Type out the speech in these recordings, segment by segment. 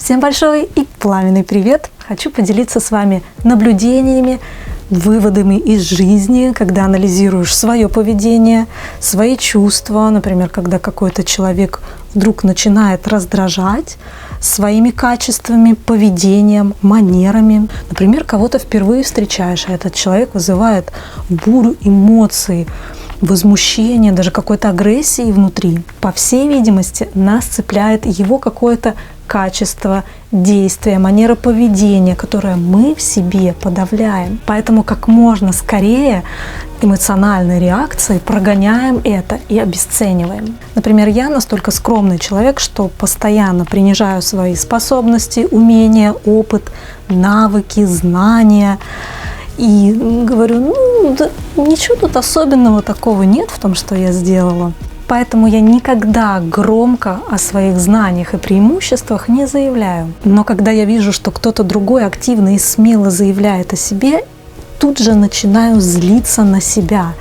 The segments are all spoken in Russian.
Всем большой и пламенный привет! Хочу поделиться с вами наблюдениями, выводами из жизни, когда анализируешь свое поведение, свои чувства, например, когда какой-то человек вдруг начинает раздражать своими качествами, поведением, манерами. Например, кого-то впервые встречаешь, а этот человек вызывает бурю эмоций, возмущение, даже какой-то агрессии внутри. По всей видимости, нас цепляет его какое-то качество, действие, манера поведения, которое мы в себе подавляем. Поэтому как можно скорее эмоциональной реакцией прогоняем это и обесцениваем. Например, я настолько скромный человек, что постоянно принижаю свои способности, умения, опыт, навыки, знания. И говорю, да, ничего тут особенного такого нет в том, что я сделала. Поэтому я никогда громко о своих знаниях и преимуществах не заявляю. Но когда я вижу, что кто-то другой активно и смело заявляет о себе, тут же начинаю злиться на себя.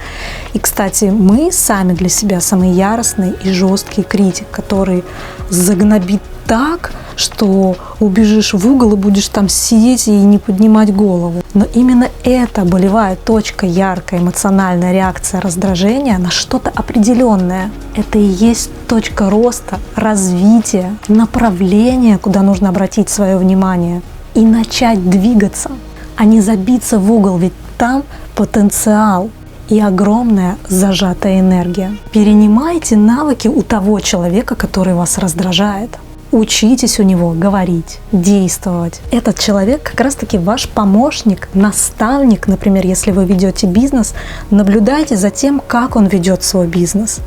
И, кстати, мы сами для себя самый яростный и жесткий критик, который загнобит так, что убежишь в угол и будешь там сидеть и не поднимать голову. Но именно эта болевая точка, яркая эмоциональная реакция раздражения на что-то определенное. Это и есть точка роста, развития, направления, куда нужно обратить свое внимание и начать двигаться, а не забиться в угол, ведь там потенциал и огромная зажатая энергия. Перенимайте навыки у того человека, который вас раздражает. Учитесь у него говорить, действовать. Этот человек как раз-таки ваш помощник, наставник. Например, если вы ведете бизнес, наблюдайте за тем, как он ведет свой бизнес.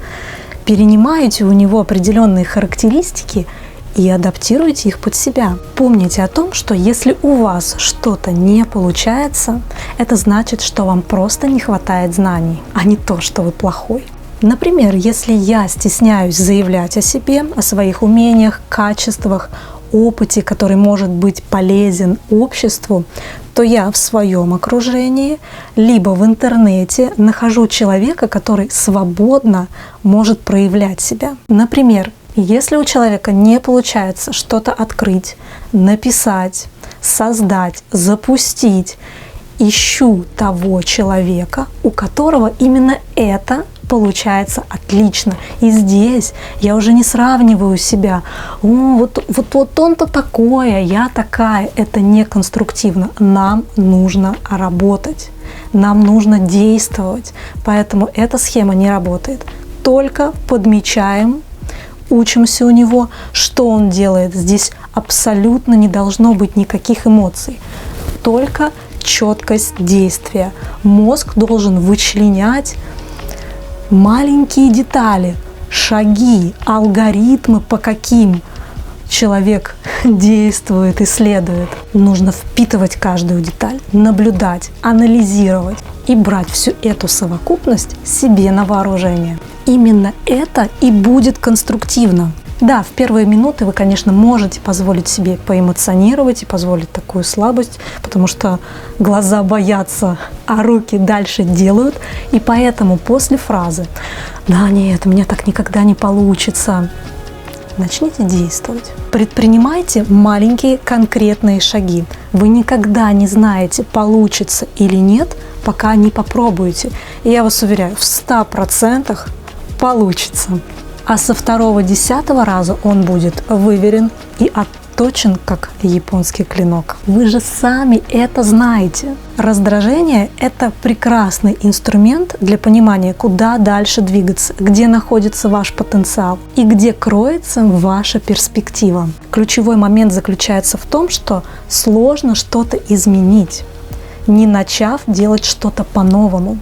Перенимайте у него определенные характеристики и адаптируйте их под себя. Помните о том, что если у вас что-то не получается, это значит, что вам просто не хватает знаний, а не то, что вы плохой. Например, если я стесняюсь заявлять о себе, о своих умениях, качествах, опыте, который может быть полезен обществу, то я в своем окружении, либо в интернете нахожу человека, который свободно может проявлять себя. Например, если у человека не получается что-то открыть, написать, создать, запустить, ищу того человека, у которого именно это получается отлично. И здесь я уже не сравниваю себя. Вот он-то такое, я такая. Это не конструктивно. Нам нужно работать. Нам нужно действовать. Поэтому эта схема не работает. Только подмечаем, учимся у него, что он делает. Здесь абсолютно не должно быть никаких эмоций. Только четкость действия. Мозг должен вычленять маленькие детали, шаги, алгоритмы, по каким человек действует, исследует. Нужно впитывать каждую деталь, наблюдать, анализировать и брать всю эту совокупность себе на вооружение. Именно это и будет конструктивно. Да, в первые минуты вы, конечно, можете позволить себе поэмоционировать и позволить такую слабость, потому что глаза боятся, а руки дальше делают. И поэтому после фразы «Да нет, у меня так никогда не получится», начните действовать. Предпринимайте маленькие конкретные шаги. Вы никогда не знаете, получится или нет, пока не попробуете. И я вас уверяю, в 100% получится. А со 2-10 раза он будет выверен и отточен, как японский клинок. Вы же сами это знаете. Раздражение – это прекрасный инструмент для понимания, куда дальше двигаться, где находится ваш потенциал и где кроется ваша перспектива. Ключевой момент заключается в том, что сложно что-то изменить, не начав делать что-то по-новому.